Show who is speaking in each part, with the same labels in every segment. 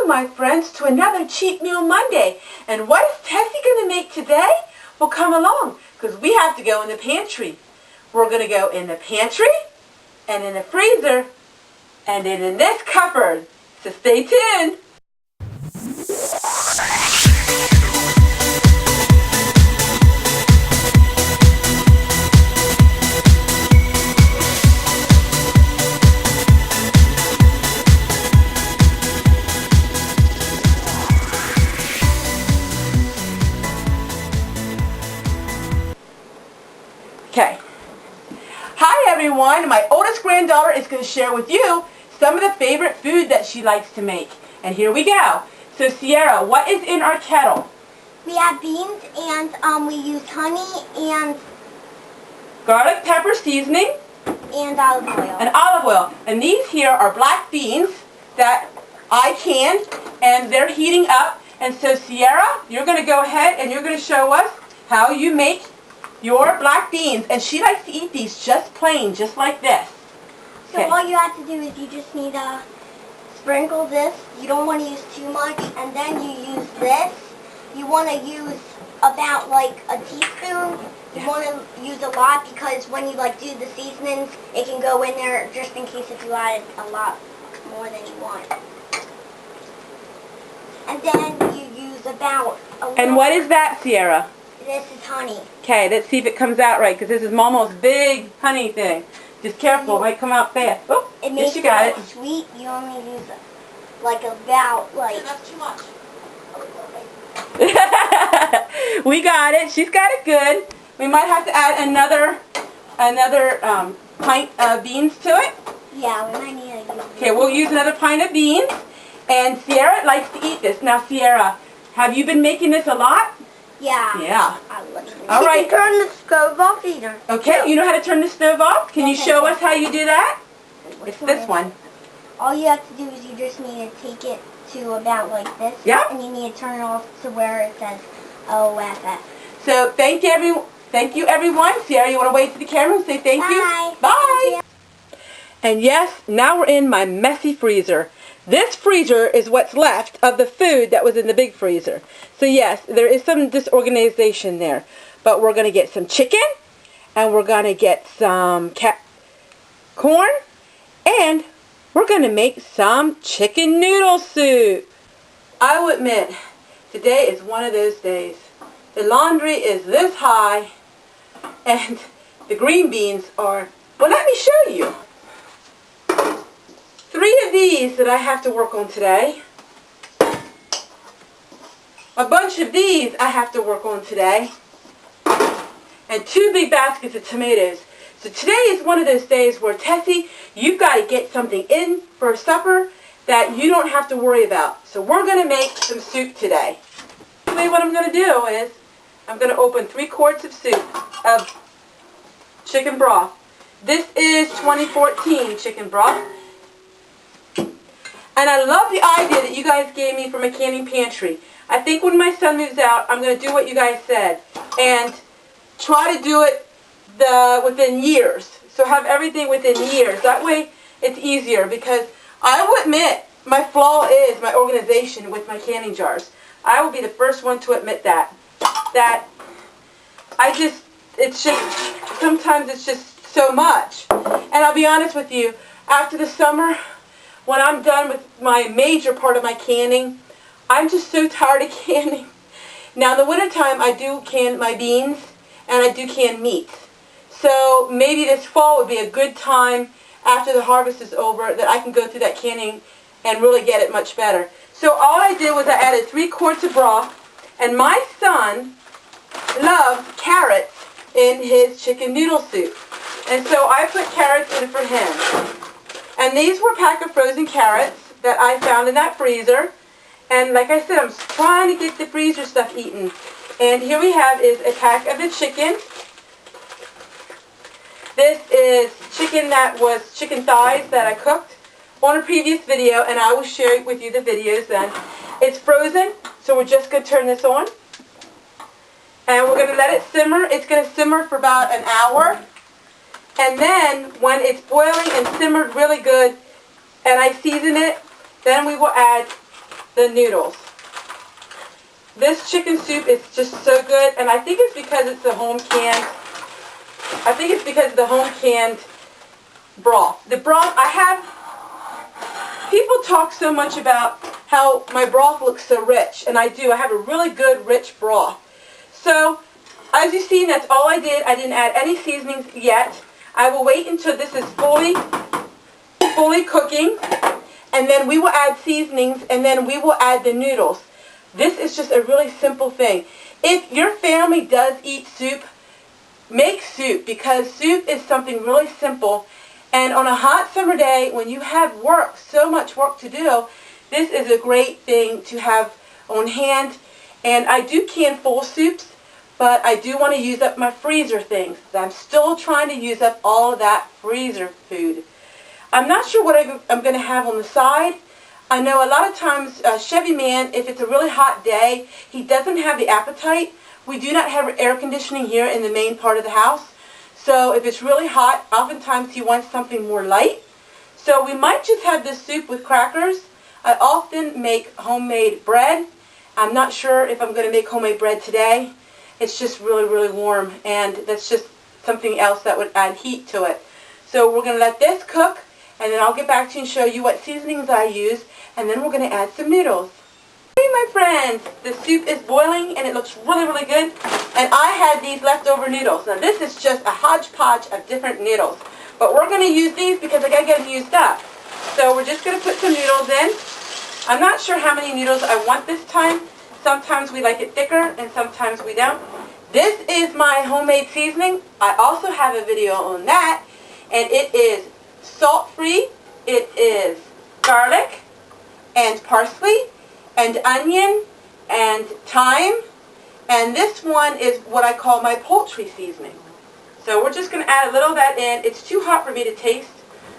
Speaker 1: Welcome, my friends, to another Cheat Meal Monday. And what is Tessie going to make today? Well, come along, because we have to go in the pantry. We're going to go in the pantry, and in the freezer, and then in this cupboard. So stay tuned. Okay. Hi everyone, my oldest granddaughter is going to share with you some of the favorite food that she likes to make. And here we go. So Sierra, what is in our kettle?
Speaker 2: We have beans and we use honey and
Speaker 1: garlic pepper seasoning.
Speaker 2: And olive oil.
Speaker 1: And olive oil. And these here are black beans that I canned, and they're heating up. And so Sierra, you're going to go ahead and you're going to show us how you make your black beans, and she likes to eat these just plain, just like this.
Speaker 2: So all you have to do is you just need to sprinkle this. You don't want to use too much, and then you use this. You want to use about like a teaspoon. You want to use a lot because when you like do the seasonings, it can go in there just in case if you add a lot more than you want. And then you use about a little.
Speaker 1: And what is that, Sierra?
Speaker 2: This is honey.
Speaker 1: Okay, let's see if it comes out right, because this is Momo's big honey thing. Just careful, it might come out fast. Oh,
Speaker 2: it makes
Speaker 1: you got it.
Speaker 2: Sweet. You only use like about like.
Speaker 1: That's too much. We got it. She's got it good. We might have to add another pint of beans to it.
Speaker 2: Yeah, we might need to use.
Speaker 1: Okay, we'll use another pint of beans. And Sierra likes to eat this. Now, Sierra, have you been making this a lot?
Speaker 2: Yeah.
Speaker 1: Yeah.
Speaker 2: All right. You can turn the stove off either.
Speaker 1: Okay, you know how to turn the stove off? Can you show us how you do that? It's this one.
Speaker 2: All you have to do is you just need to take it to about like this.
Speaker 1: Yeah.
Speaker 2: And you need to turn it off to where it says OFF.
Speaker 1: So thank you everyone. Sierra, you want to wave to the camera and say thank you?
Speaker 2: Bye.
Speaker 1: Bye. And yes, now we're in my messy freezer. This freezer is what's left of the food that was in the big freezer. So yes, there is some disorganization there. But we're going to get some chicken, and we're going to get some corn, and we're going to make some chicken noodle soup. I will admit, today is one of those days. The laundry is this high, and the green beans are, well, let me show you. 3 of these that I have to work on today. A bunch of these I have to work on today. And 2 big baskets of tomatoes. So today is one of those days where, Tessie, you've got to get something in for supper that you don't have to worry about. So we're going to make some soup today. Anyway, what I'm going to do is I'm going to open 3 quarts of soup of chicken broth. This is 2014 chicken broth. And I love the idea that you guys gave me for my canning pantry. I think when my son moves out, I'm going to do what you guys said. And try to do it within years. So have everything within years. That way it's easier, because I will admit my flaw is my organization with my canning jars. I will be the first one to admit that. Sometimes it's just so much. And I'll be honest with you, after the summer, when I'm done with my major part of my canning, I'm just so tired of canning. Now in the wintertime, I do can my beans, and I do can meats. So maybe this fall would be a good time after the harvest is over that I can go through that canning and really get it much better. So all I did was I added 3 quarts of broth, and my son loves carrots in his chicken noodle soup. And so I put carrots in for him. And these were a pack of frozen carrots that I found in that freezer. And like I said, I'm trying to get the freezer stuff eaten. And here we have is a pack of the chicken. This is chicken that was chicken thighs that I cooked on a previous video, and I will share with you the videos then. It's frozen, so we're just going to turn this on. And we're going to let it simmer. It's going to simmer for about an hour. And then when it's boiling and simmered really good, and I season it, then we will add the noodles. This chicken soup is just so good, and I think it's because it's the home canned. I think it's because of the home canned broth. The broth I have, people talk so much about how my broth looks so rich, and I do. I have a really good rich broth. So, as you've seen, that's all I did. I didn't add any seasonings yet. I will wait until this is fully cooking, and then we will add seasonings, and then we will add the noodles. This is just a really simple thing. If your family does eat soup, make soup, because soup is something really simple. And on a hot summer day, when you have work, so much work to do, this is a great thing to have on hand. And I do can full soups, but I do want to use up my freezer things. I'm still trying to use up all of that freezer food. I'm not sure what I'm going to have on the side. I know a lot of times Chevy Man, if it's a really hot day, he doesn't have the appetite. We do not have air conditioning here in the main part of the house. So if it's really hot, oftentimes he wants something more light. So we might just have this soup with crackers. I often make homemade bread. I'm not sure if I'm going to make homemade bread today. It's just really, really warm, and that's just something else that would add heat to it. So we're going to let this cook, and then I'll get back to you and show you what seasonings I use, and then we're going to add some noodles. Hey my friends, the soup is boiling and it looks really, really good, and I had these leftover noodles. Now this is just a hodgepodge of different noodles, but we're going to use these because I got to get them used up. So we're just going to put some noodles in. I'm not sure how many noodles I want this time. Sometimes we like it thicker and sometimes we don't. This is my homemade seasoning. I also have a video on that, and it is salt-free. It is garlic and parsley and onion and thyme, and this one is what I call my poultry seasoning. So we're just going to add a little of that in. It's too hot for me to taste,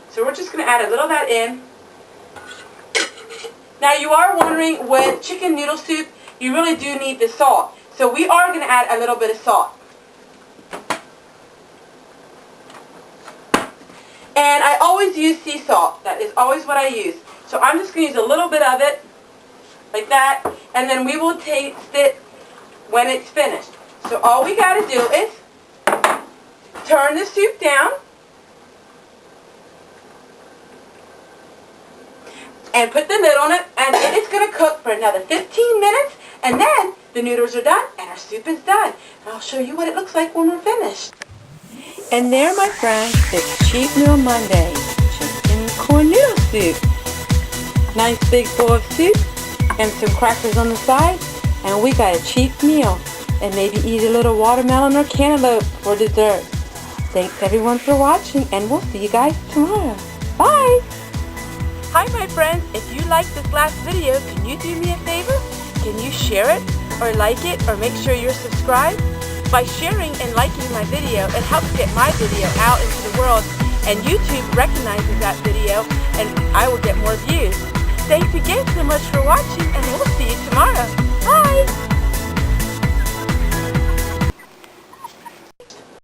Speaker 1: so we're just going to add a little of that in. Now you are wondering, with chicken noodle soup, you really do need the salt. So we are going to add a little bit of salt. And I always use sea salt. That is always what I use. So I'm just going to use a little bit of it, like that, and then we will taste it when it's finished. So all we got to do is turn the soup down and put the lid on it, and it is going to cook for another 15 minutes, and then the noodles are done and our soup is done. And I'll show you what it looks like when we're finished. And there, my friends, it's Cheap Meal Monday, chicken corn noodle soup. Nice big bowl of soup and some crackers on the side, and we got a cheap meal. And maybe eat a little watermelon or cantaloupe for dessert. Thanks everyone for watching, and we'll see you guys tomorrow. Bye! Hi my friends, if you liked this last video, can you do me a favor? Can you share it, or like it, or make sure you're subscribed? By sharing and liking my video, it helps get my video out into the world, and YouTube recognizes that video, and I will get more views. Thanks again so much for watching, and we'll see you tomorrow. Bye!